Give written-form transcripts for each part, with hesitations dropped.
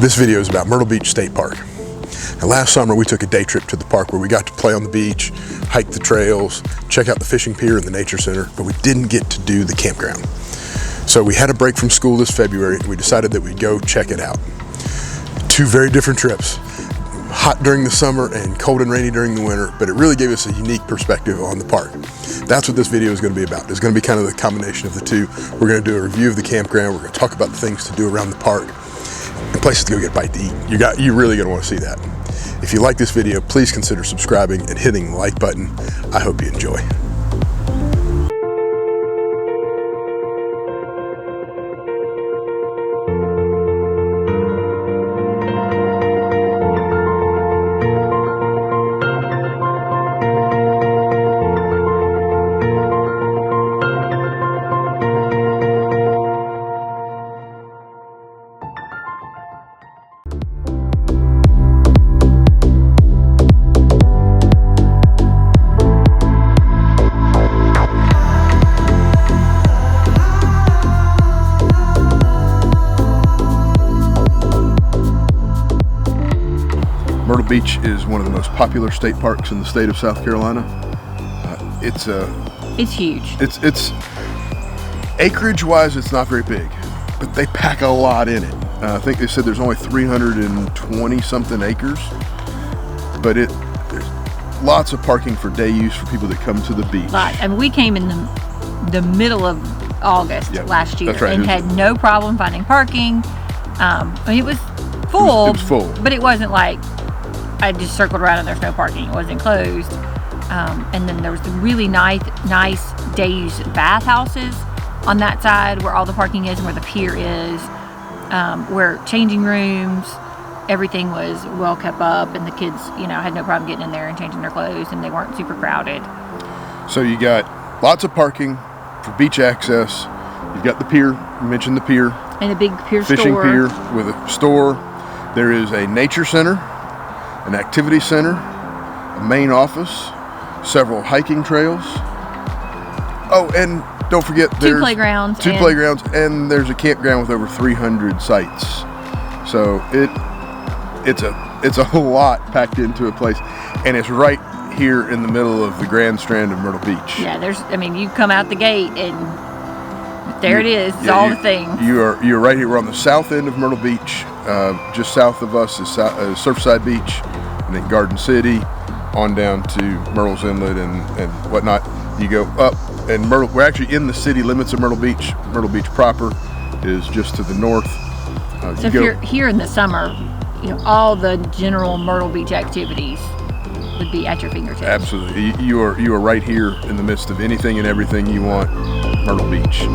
This video is about Myrtle Beach State Park. And last summer we took a day trip to the park where we got to play on the beach, hike the trails, check out the fishing pier and the nature center, but we didn't get to do the campground. So we had a break from school this February and we decided that we'd go check it out. Two very different trips. Hot during the summer and cold and rainy during the winter, but it really gave us a unique perspective on the park. That's what this video is going to be about. It's going to be kind of the combination of the two. We're going to do a review of the campground. We're going to talk about the things to do around the park and places to go get a bite to eat. You're really going to want to see that. If you like this video, please consider subscribing and hitting the like button. I hope you enjoy. Myrtle Beach is one of the most popular state parks in the state of South Carolina. It's huge. It's acreage-wise, it's not very big, but they pack a lot in it. I think they said there's only 320 something acres, but there's lots of parking for day use for people that come to the beach. And we came in the middle of August last year, right. And had no problem finding parking. It was full. It was full, but it wasn't like I just circled around and there's no parking. It wasn't closed. And then there was the really nice day use bathhouses on that side where all the parking is and where the pier is, where changing rooms, everything was well kept up, and the kids, had no problem getting in there and changing their clothes, and they weren't super crowded. So you got lots of parking for beach access. You've got the pier. You mentioned the pier. And a big pier fishing store. pier with a store. There is a nature center, an activity center, a main office, several hiking trails. Oh, and don't forget there's two playgrounds, and there's a campground with over 300 sites. So it's a lot packed into a place, and it's right here in the middle of the Grand Strand of Myrtle Beach. Yeah, you come out the gate and there it is. It's all the things. You're right here. We're on the south end of Myrtle Beach. Just south of us is Surfside Beach, and then Garden City, on down to Myrtle's Inlet and whatnot. You go up, and we're actually in the city limits of Myrtle Beach. Myrtle Beach proper is just to the north. So if you're here in the summer, all the general Myrtle Beach activities would be at your fingertips. Absolutely. You are right here in the midst of anything and everything you want, Myrtle Beach.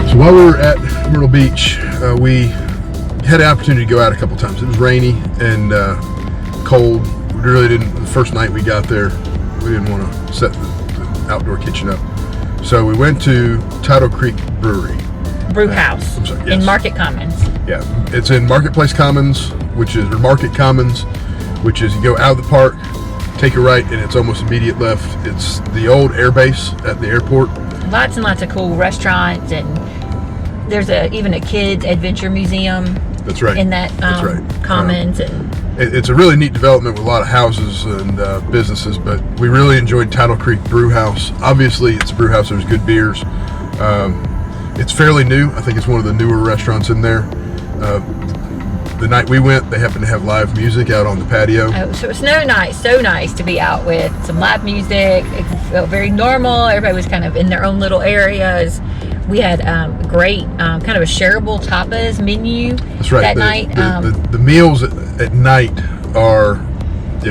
So while we were at Myrtle Beach, we had the opportunity to go out a couple times. It was rainy and cold. We really didn't. The first night we got there, we didn't want to set the outdoor kitchen up. So we went to Tidal Creek Brew House. I'm sorry, yes. In Market Commons. Yeah, it's in Marketplace Commons, Market Commons, which is you go out of the park, take a right, and it's almost immediate left. It's the old air base at the airport. Lots and lots of cool restaurants, and there's even a kids adventure museum. That's right. In that Commons. It's a really neat development with a lot of houses and businesses, but we really enjoyed Tidal Creek Brew House. Obviously, it's a brew house. There's good beers. It's fairly new. I think it's one of the newer restaurants in there. The night we went, they happened to have live music out on the patio. Oh, so it's so nice to be out with some live music. It felt very normal. Everybody was kind of in their own little areas. We had great kind of a shareable tapas menu. That's right. That night. The meals at night are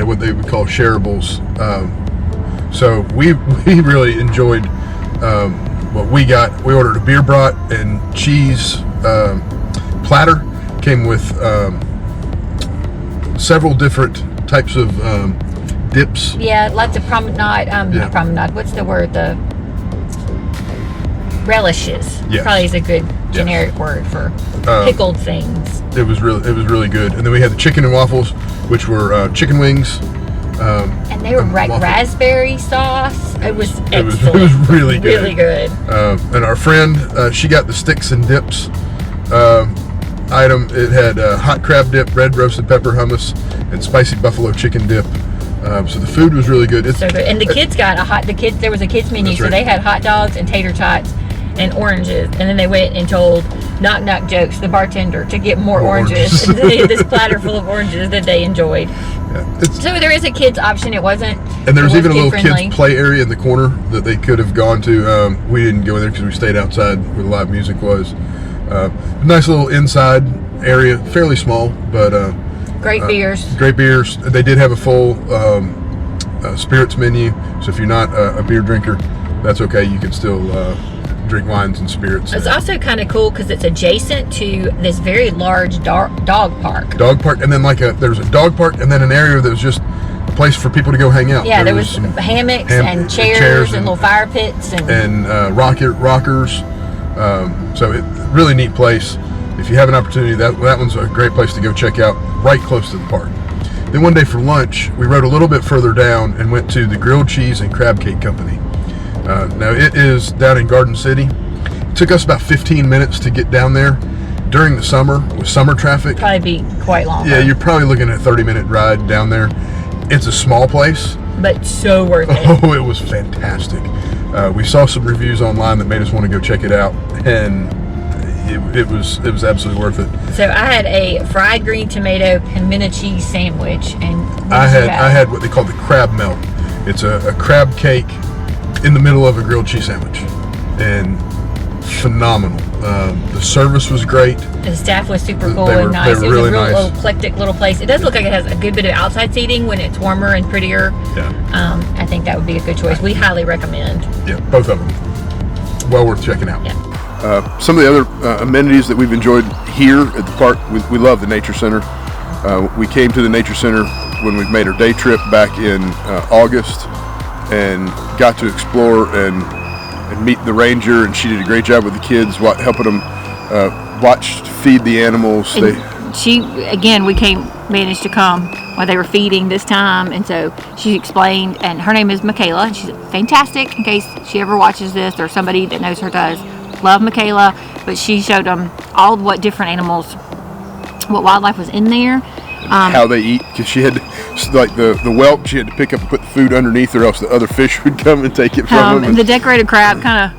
what they would call shareables. So we really enjoyed what we got. We ordered a beer brat and cheese platter. Came with several different types of dips. Yeah, lots of promenade. Not promenade. What's the word? relishes. Yes. Probably is a good generic word for pickled things. It was really good. And then we had the chicken and waffles, which were chicken wings. And they were raspberry sauce. It was excellent. It was really good. Really good. And our friend, she got the sticks and dips item. It had hot crab dip, red roasted pepper hummus, and spicy buffalo chicken dip. So the food was really good. So good. And the kids got there was a kids menu, so they had hot dogs and tater tots and oranges. And then they went and told knock jokes the bartender to get more oranges. And they had this platter full of oranges that they enjoyed. Yeah, so there is a kids option. It wasn't. And there was even a little kids play area in the corner that they could have gone to. We didn't go in there because we stayed outside where the live music was. Nice little inside area, fairly small, but great beers. Great beers. They did have a full spirits menu, so if you're not a beer drinker, that's okay. You can still drink wines and spirits. It's also kind of cool because it's adjacent to this very large dog park. Dog park, and then there's a dog park, and then an area that was just a place for people to go hang out. Yeah, there was some hammocks and chairs and little fire pits and rockers. So it really neat place. If you have an opportunity, that one's a great place to go check out, right close to the park. Then one day for lunch, we rode a little bit further down and went to the Grilled Cheese and Crab Cake Company. Now it is down in Garden City. It took us about 15 minutes to get down there. During the summer, with summer traffic, probably be quite long. Yeah, you're probably looking at a 30-minute ride down there. It's a small place, but so worth it. Oh, it was fantastic. We saw some reviews online that made us want to go check it out, and it was absolutely worth it. So I had a fried green tomato pimento cheese sandwich, and I had what they call the crab melt. It's a crab cake in the middle of a grilled cheese sandwich, and phenomenal. The service was great. The staff was super cool and nice. It was really a real nice. Eclectic little place. It does look like it has a good bit of outside seating when it's warmer and prettier. Yeah. I think that would be a good choice. We highly recommend. Yeah, both of them. Well worth checking out. Yeah. Some of the other amenities that we've enjoyed here at the park, we love the Nature Center. We came to the Nature Center when we made our day trip back in August and got to explore and meet the ranger, and she did a great job with the kids, helping them feed the animals. We managed to come while they were feeding this time, and so she explained, and her name is Michaela, and she's fantastic. In case she ever watches this or somebody that knows her does, love Michaela. But she showed them all what different animals, what wildlife was in there, how they eat, because she had the whelp, she had to pick up and put the food underneath, or else the other fish would come and take it from them. And the decorated crab kind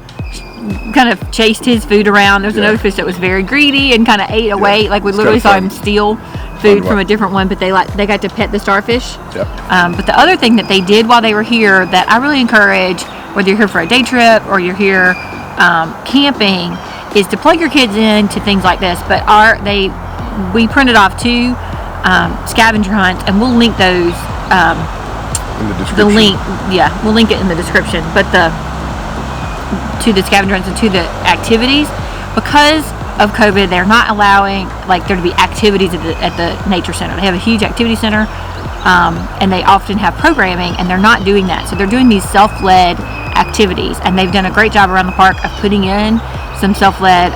of chased his food around. There was another fish that was very greedy and kind of ate away. Like we literally saw him steal food from a different one, but they got to pet the starfish. But the other thing that they did while they were here that I really encourage, whether you're here for a day trip or you're here camping, is to plug your kids into things like this. But we printed off 2 scavenger hunts, and we'll link those in the description. We'll link it in the description. But to the scavenger hunts and to the activities, because of COVID, they're not allowing there to be activities at the Nature Center. They have a huge activity center, and they often have programming, and they're not doing that. So they're doing these self-led activities, and they've done a great job around the park of putting in some self-led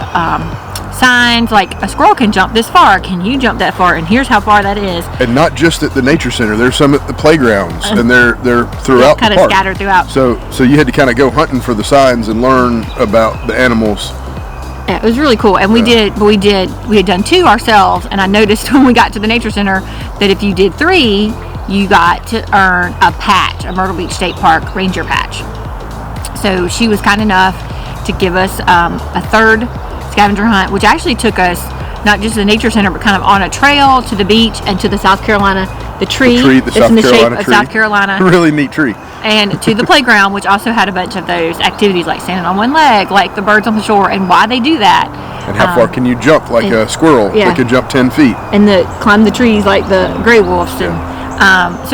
signs, like a squirrel can jump this far, can you jump that far, and here's how far that is. And not just at the Nature Center, there's some at the playgrounds, and they're throughout the park. Kind of scattered throughout. So you had to kind of go hunting for the signs and learn about the animals. Yeah, it was really cool, and we had done 2 ourselves, and I noticed when we got to the Nature Center that if you did 3, you got to earn a patch, a Myrtle Beach State Park Ranger patch. So she was kind enough to give us a 3rd scavenger hunt, which actually took us not just to the Nature Center, but kind of on a trail to the beach and to the South Carolina, the tree that's in the shape of South Carolina. Really neat tree. And to the playground, which also had a bunch of those activities like standing on one leg, like the birds on the shore, and why they do that. And how far can you jump, like a squirrel? They can jump 10 feet. And climb the trees like the gray wolves. So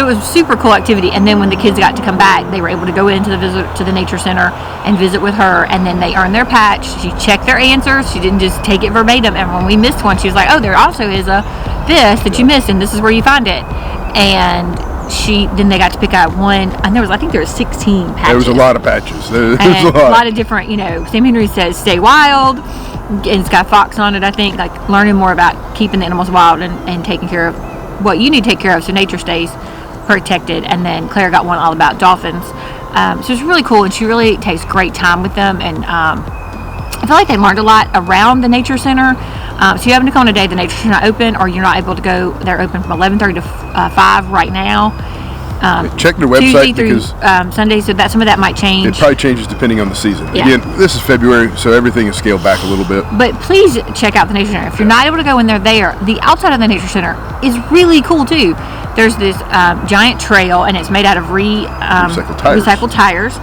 it was a super cool activity. And then when the kids got to come back, they were able to go into the Nature Center and visit with her, and then they earned their patch. She checked their answers. She didn't just take it verbatim. And when we missed one, she was like, oh, there also is this that you missed, and this is where you find it. And then they got to pick out one, and I think there was 16 patches. There was a lot of patches. There was a lot of different, Sam Henry says stay wild, and it's got fox on it, I think, like learning more about keeping the animals wild and taking care of what you need to take care of so nature stays protected. And then Claire got one all about dolphins. So it's really cool, and she really takes great time with them, and I feel like they learned a lot around the nature center. So you happen to come on a day the nature center not open, or you're not able to go. They're open from 11:30 to 5 right now. Check their website Tuesday through Sunday, so that some of that might change. It probably changes depending on the season. Yeah. Again, this is February, so everything is scaled back a little bit. But please check out the nature center. If you're not able to go in there, the outside of the nature center is really cool too. There's this giant trail, and it's made out of recycled tires.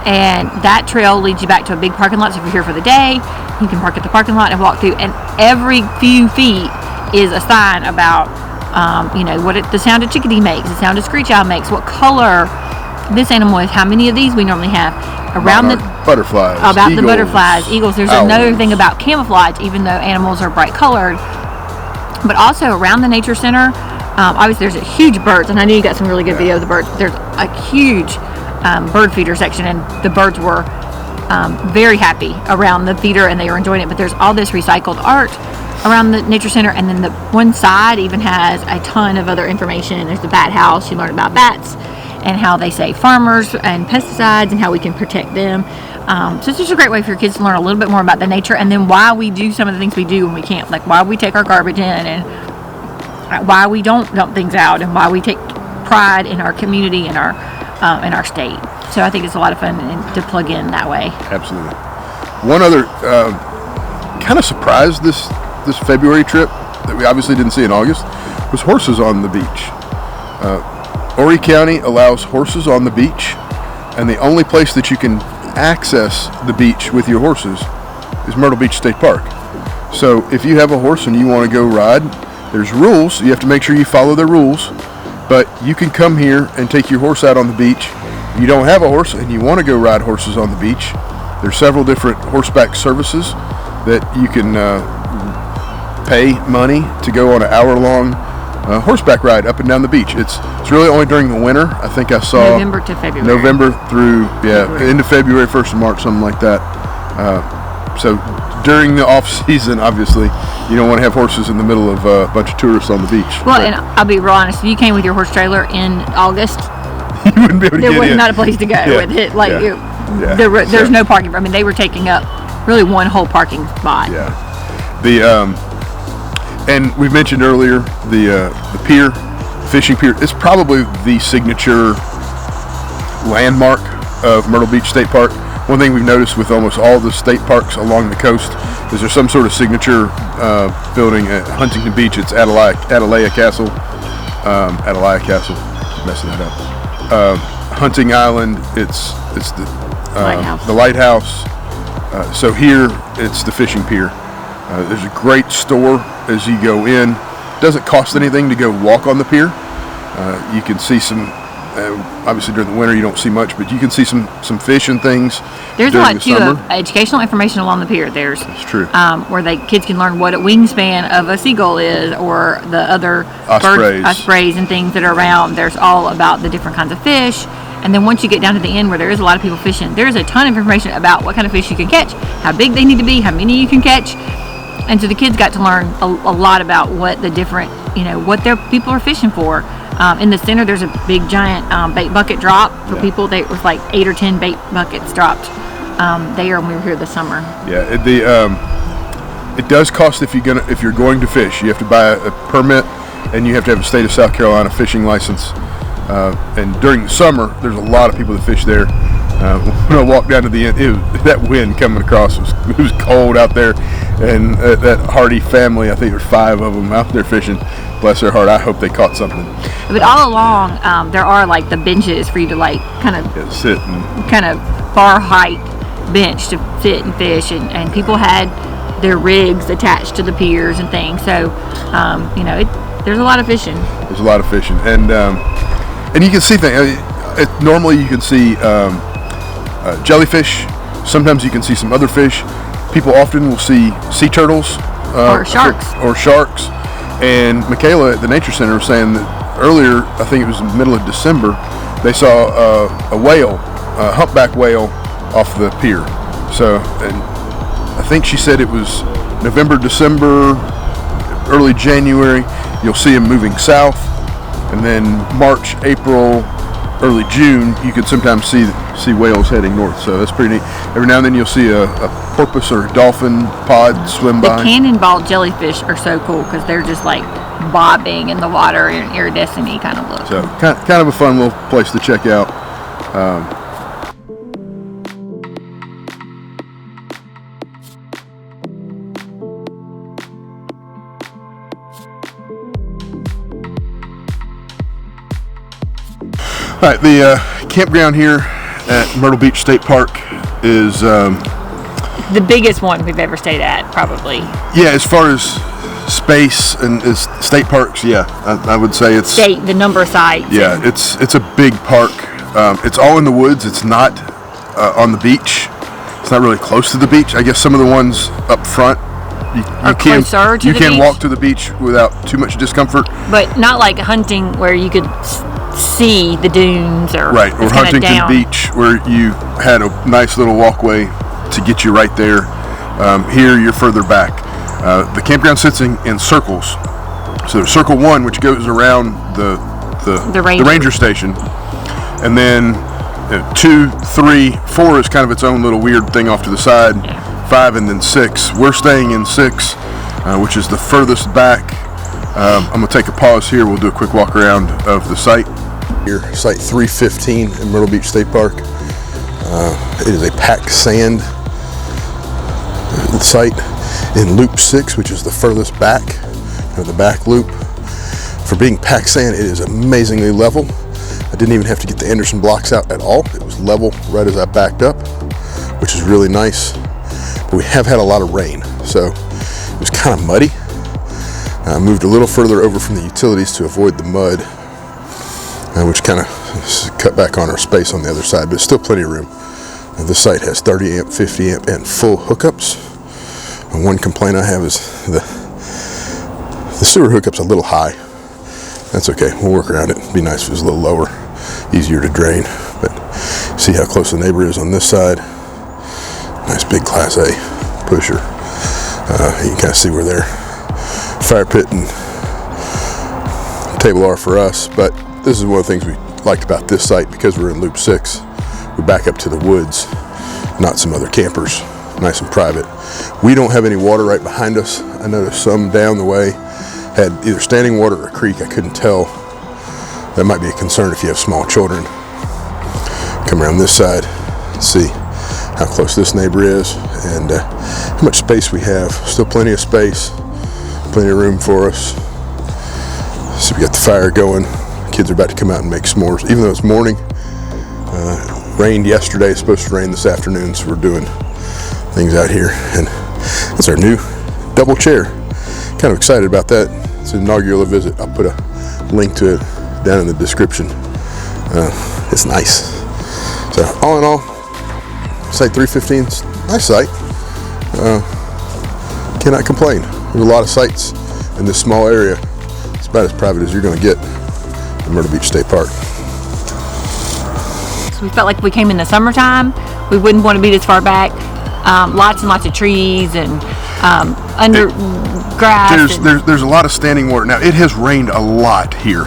And that trail leads you back to a big parking lot. So if you're here for the day, you can park at the parking lot and walk through. And every few feet is a sign about, what the sound of chickadee makes, the sound of screech owl makes, what color this animal is, how many of these we normally have. Around the butterflies, about eagles, the butterflies, eagles. There's owls. Another thing about camouflage, even though animals are bright colored. But also around the nature center, obviously there's a huge birds, and I know you got some really good video of the birds. There's a huge bird feeder section, and the birds were very happy around the feeder, and they were enjoying it. But there's all this recycled art around the nature center, and then the one side even has a ton of other information. There's the bat house. You learn about bats and how they save farmers and pesticides and how we can protect them. So it's just a great way for your kids to learn a little bit more about the nature, and then why we do some of the things we do when we can't, like why we take our garbage in, and why we don't dump things out, and why we take pride in our community and our state. So I think it's a lot of fun to plug in that way. Absolutely. One other kind of surprise this February trip that we obviously didn't see in August was horses on the beach. Horry County allows horses on the beach, and the only place that you can access the beach with your horses is Myrtle Beach State Park. So if you have a horse and you want to go ride, there's rules. You have to make sure you follow the rules, but you can come here and take your horse out on the beach. If you don't have a horse and you want to go ride horses on the beach, there's several different horseback services that you can pay money to go on an hour-long horseback ride up and down the beach. It's really only during the winter. I think I saw November to February. November through into February, 1st of March, something like that. So during the off season, obviously, you don't want to have horses in the middle of a bunch of tourists on the beach. Well, and I'll be real honest. If you came with your horse trailer in August, you wouldn't be able to there get was in. not a place to go with it. Like there's no parking. I mean, they were taking up really one whole parking spot. Yeah. And we mentioned earlier the pier, fishing pier. It's probably the signature landmark of Myrtle Beach State Park. One thing we've noticed with almost all the state parks along the coast is there's some sort of signature building at Huntington Beach. It's Atalaya Castle. Messing that up. Hunting Island. It's the lighthouse. So here it's the fishing pier. There's a great store as you go in. It doesn't cost anything to go walk on the pier. You can see some. Obviously during the winter you don't see much, but you can see some fish and things. There's a lot too of educational information along the pier. That's true. Where kids can learn what a wingspan of a seagull is, or the other ospreys and things that are around. There's all about the different kinds of fish. And then once you get down to the end where there is a lot of people fishing, there's a ton of information about what kind of fish you can catch, how big they need to be, how many you can catch. And so the kids got to learn a lot about what the different, what their people are fishing for. In the center, there's a big giant bait bucket drop for people. There was like 8 or 10 bait buckets dropped there when we were here this summer. Yeah, it does cost if you're going to fish. You have to buy a permit, and you have to have a state of South Carolina fishing license. And during the summer, there's a lot of people that fish there. When I walked down to the end, that wind coming across it was cold out there, and that Hardy family, I think there's 5 of them out there fishing. Bless their heart, I hope they caught something. But all along, there are like the benches for you to kind of sit and kind of bar height bench to sit and fish, and people had their rigs attached to the piers and things. So there's a lot of fishing. There's a lot of fishing, and you can see things. Normally you can see jellyfish. Sometimes you can see some other fish. People often will see sea turtles or sharks. And Michaela at the Nature Center was saying that earlier, I think it was the middle of December, they saw a whale, a humpback whale off the pier. So, and I think she said it was November, December, early January, you'll see them moving south, and then March, April, early June, you could sometimes see whales heading north. So that's pretty neat. Every now and then you'll see a porpoise or a dolphin pod swim by. The cannonball jellyfish are so cool because they're just like bobbing in the water in iridescent-y kind of look. So kind of a fun little place to check out. All right, the campground here at Myrtle Beach State Park is the biggest one we've ever stayed at, probably. Yeah, as far as space and as state parks, yeah, I would say it's the number of sites. Yeah, it's a big park. It's all in the woods. It's not on the beach. It's not really close to the beach. I guess some of the ones up front you can walk to the beach without too much discomfort. But not like hunting where you could see the dunes or or Huntington Beach where you had a nice little walkway to get you right there. Here you're further back. The campground sits in circles. So there's circle 1, which goes around the ranger station, and then 2, 3, 4 is kind of its own little weird thing off to the side. 5 and then 6. We're staying in 6, which is the furthest back. I'm going to take a pause here. We'll do a quick walk around of the site. Here, site 315 in Myrtle Beach State Park. It is a packed sand site in loop 6, which is the furthest back, the back loop. For being packed sand, it is amazingly level. I didn't even have to get the Anderson blocks out at all. It was level right as I backed up, which is really nice. But we have had a lot of rain, so it was kind of muddy. I moved a little further over from the utilities to avoid the mud, which kind of cut back on our space on the other side, but it's still plenty of room. This site has 30 amp, 50 amp, and full hookups. And one complaint I have is the sewer hookup's a little high. That's okay, we'll work around it. It'd be nice if it was a little lower, easier to drain. But see how close the neighbor is on this side. Nice big Class A pusher. You can kind of see where their fire pit and table are for us, but this is one of the things we liked about this site. Because we're in loop 6, we back up to the woods, not some other campers, nice and private. We don't have any water right behind us. I noticed some down the way had either standing water or a creek. I couldn't tell. That might be a concern if you have small children. Come around this side, see how close this neighbor is and how much space we have. Still plenty of space, plenty of room for us. So we got the fire going. Kids are about to come out and make s'mores. Even though it's morning, rained yesterday, it's supposed to rain this afternoon, so we're doing things out here. And that's our new double chair. Kind of excited about that. It's an inaugural visit. I'll put a link to it down in the description. It's nice. So all in all, site 315's nice site. Cannot complain. There's a lot of sites in this small area. It's about as private as you're going to get in Myrtle Beach State Park. So we felt like if we came in the summertime, we wouldn't want to be this far back. Lots and lots of trees and under grass. There's a lot of standing water. Now, it has rained a lot here,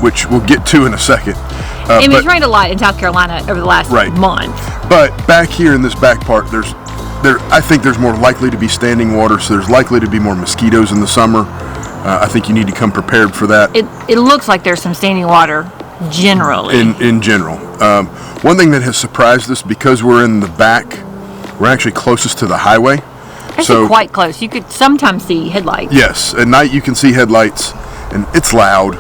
which we'll get to in a second. It's rained a lot in South Carolina over the last month. But back here in this back part, I think there's more likely to be standing water, so there's likely to be more mosquitoes in the summer. I think you need to come prepared for that. It looks like there's some standing water generally. In general. One thing that has surprised us, because we're in the back, we're actually closest to the highway. Actually quite close. You could sometimes see headlights. Yes, at night you can see headlights, and it's loud.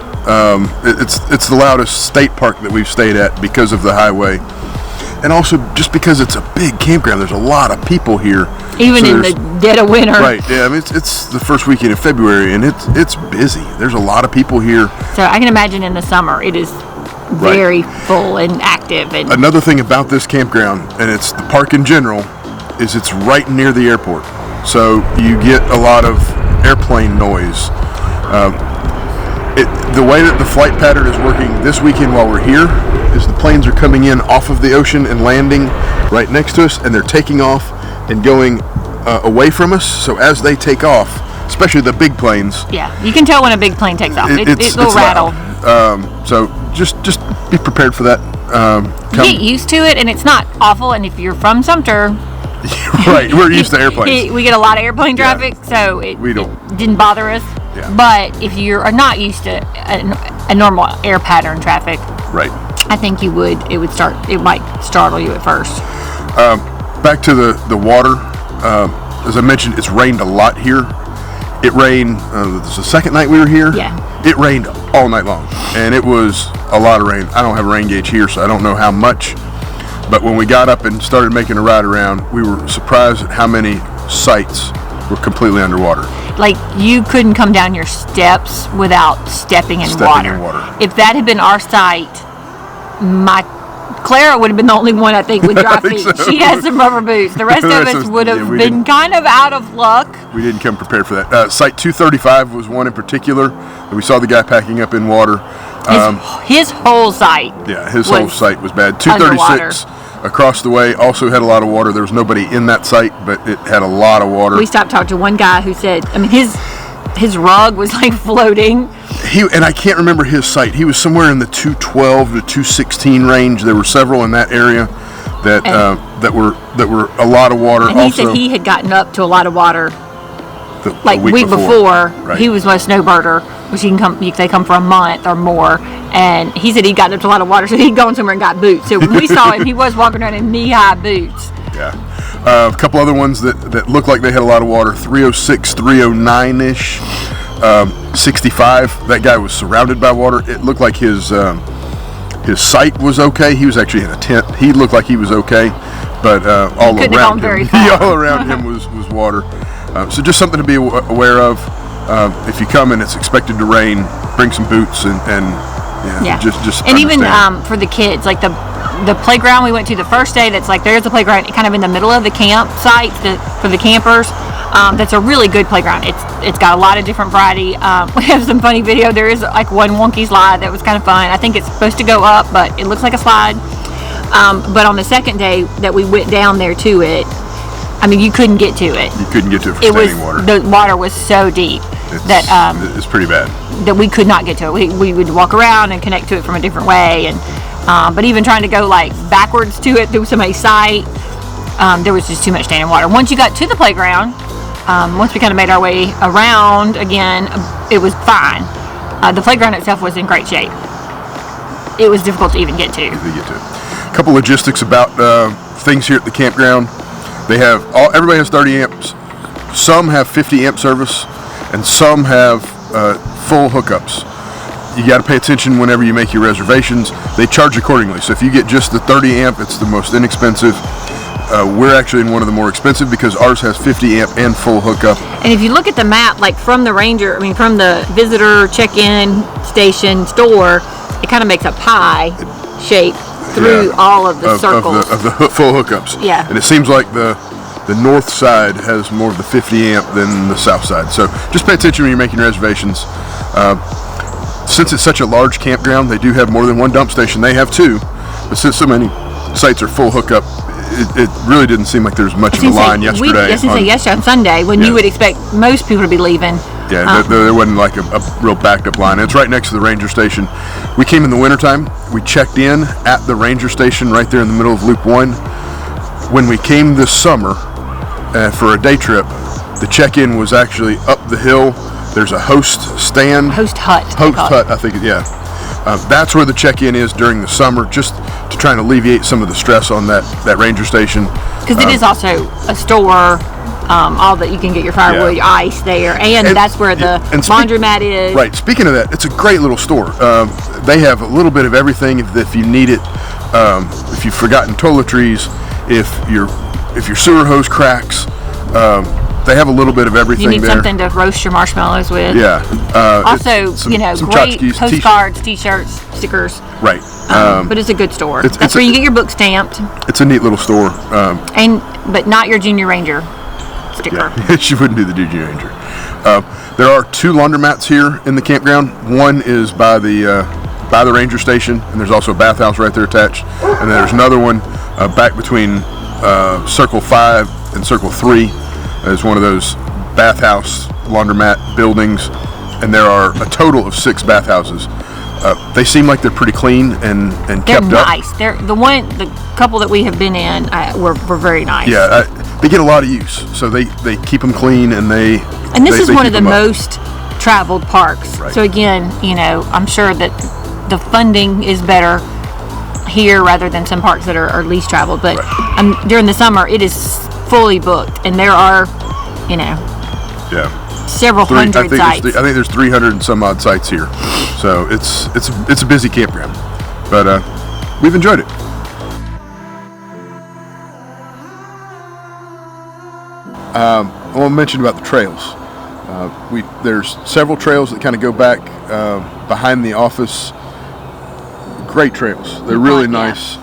It's the loudest state park that we've stayed at because of the highway. And also just because it's a big campground, there's a lot of people here. Even in the dead of winter. Right, yeah, I mean, it's the first weekend of February, and it's busy. There's a lot of people here. So I can imagine in the summer it is very full and active. And another thing about this campground, and it's the park in general, is it's right near the airport. So you get a lot of airplane noise. The way that the flight pattern is working this weekend while we're here is the planes are coming in off of the ocean and landing right next to us, and they're taking off and going away from us. So as they take off, especially the big planes, you can tell when a big plane takes off. It will rattle. So just be prepared for that. Get used to it, and it's not awful. And if you're from Sumter, right, we're used to airplanes. We get a lot of airplane traffic, so it didn't bother us. Yeah. But if you are not used to a normal air pattern traffic, right, I think it might startle you at first. Back to the water. As I mentioned, it's rained a lot here. It rained, this is the second night we were here. Yeah. It rained all night long, and it was a lot of rain. I don't have a rain gauge here, so I don't know how much. But when we got up and started making a ride around, we were surprised at how many sites were completely underwater. Like, you couldn't come down your steps without stepping in water. If that had been our site, Clara would have been the only one, I think, with dry feet. So. She has some rubber boots. The rest of us would have been kind of out of luck. We didn't come prepared for that. Site 235 was one in particular that we saw the guy packing up in water. His whole site. Yeah, his whole site was bad. 236 across the way also had a lot of water. There was nobody in that site, but it had a lot of water. We stopped talking to one guy who said, his rug was like floating. And I can't remember his site. He was somewhere in the 212 to 216 range. There were several in that area that were a lot of water. And he said he had gotten up to a lot of water the week before. Right. He was a snowbirder, which they come for a month or more. And he said he'd gotten up to a lot of water, so he'd gone somewhere and got boots. So when we saw him, he was walking around in knee-high boots. Yeah. A couple other ones that looked like they had a lot of water. 306, 309-ish. 65. That guy was surrounded by water. It looked like his site was okay. He was actually in a tent. He looked like he was okay, but all around him was water. So just something to be aware of. If you come and it's expected to rain, bring some boots and just and even for the kids, like the playground we went to the first day, that's like there's a playground kind of in the middle of the campsite for the campers. That's a really good playground. It's got a lot of different variety. We have some funny video. There is like one wonky slide that was kind of fun. I think it's supposed to go up, but it looks like a slide. But on the second day that we went down there to it, you couldn't get to it. You couldn't get to it for standing water. The water was so deep it's pretty bad. That we could not get to it. We would walk around and connect to it from a different way, and but even trying to go like backwards to it through somebody's site, there was just too much standing water. Once you got to the playground, once we kind of made our way around again, it was fine. The playground itself was in great shape. It was difficult to even get to. A couple logistics about things here at the campground. Everybody has 30 amps. Some have 50 amp service, and some have full hookups. You got to pay attention whenever you make your reservations. They charge accordingly. So if you get just the 30 amp, it's the most inexpensive. We're actually in one of the more expensive because ours has 50 amp and full hookup. And if you look at the map, like from the visitor check-in station store, it kind of makes a pie shape through all of the circles. Of the full hookups. Yeah. And it seems like the north side has more of the 50 amp than the south side. So just pay attention when you're making reservations. Since it's such a large campground, they do have more than one dump station. They have two. But since so many sites are full hookup, it really didn't seem like there was much of a line yesterday. Yesterday on Sunday, when you would expect most people to be leaving. Yeah, there wasn't like a real backed up line. It's right next to the ranger station. We came in the wintertime. We checked in at the ranger station right there in the middle of Loop 1. When we came this summer for a day trip, the check-in was actually up the hill. There's a host stand. Host hut, I think, yeah. That's where the check-in is during the summer, just to try and alleviate some of the stress on that ranger station. Because it is also a store, all that you can get your firewood, your ice there, and that's where the laundromat is. Right. Speaking of that, it's a great little store. They have a little bit of everything if you need it. If you've forgotten toiletries, if your sewer hose cracks. They have a little bit of everything there. You need something to roast your marshmallows with. Yeah. Also, some great postcards, T-shirts, stickers. Right. But it's a good store. That's where you get your book stamped. It's a neat little store. But not your Junior Ranger sticker. Yeah, she wouldn't do the Junior Ranger. There are 2 laundromats here in the campground. One is by the ranger station, and there's also a bathhouse right there attached. And then there's another one back between Circle 5 and Circle 3. There's one of those bathhouse laundromat buildings, and there are a total of 6 bathhouses. They seem like they're pretty clean and kept up. They're nice. The couple that we have been in were very nice. Yeah, they get a lot of use, so they keep them clean, and they. And this they is one of keep the 'em up. most traveled parks. Right. So again, I'm sure that the funding is better here rather than some parks that are least traveled. But during the summer, it is fully booked, and there are, Yeah. several hundred sites. I think there's 300 and some odd sites here, so it's a busy campground, but we've enjoyed it. I want to mention about the trails. There's several trails that kind of go back behind the office. Great trails. They're really nice.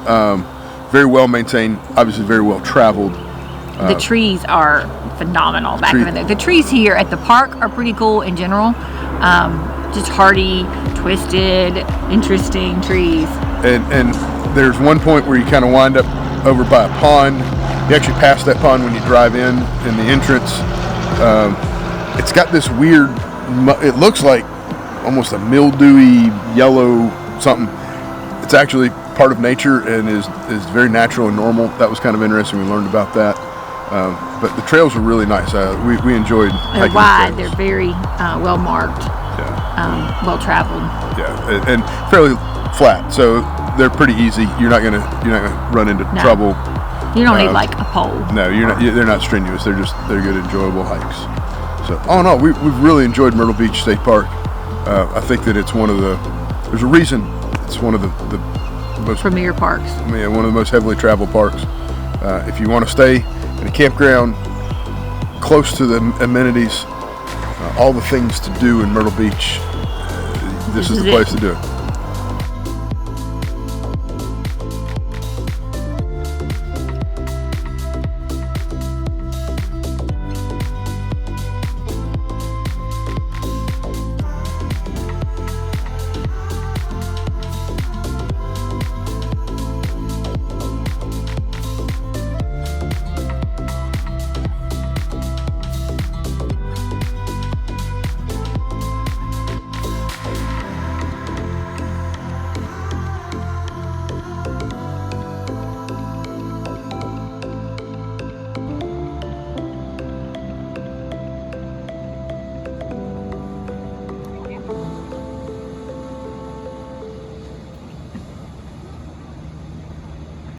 Very well maintained. Obviously, very well traveled. The trees are phenomenal back in there. The trees here at the park are pretty cool in general. Just hardy, twisted, interesting trees. And there's one point where you kind of wind up over by a pond. You actually pass that pond when you drive in the entrance. It's got this weird, it looks like almost a mildewy yellow something. It's actually part of nature and is very natural and normal. That was kind of interesting. We learned about that. But the trails were really nice. We enjoyed They're hiking wide. the trails. They're very well marked. Yeah. Well traveled. Yeah, and fairly flat, so they're pretty easy. You're not gonna run into trouble. You don't need like a pole. No, you're not. They're not strenuous. They're good, enjoyable hikes. So, we've really enjoyed Myrtle Beach State Park. I think that it's one of the. There's a reason it's one of the most Premier parks. one of the most heavily traveled parks. If you want to stay in a campground close to the amenities, all the things to do in Myrtle Beach, this is the place to do it.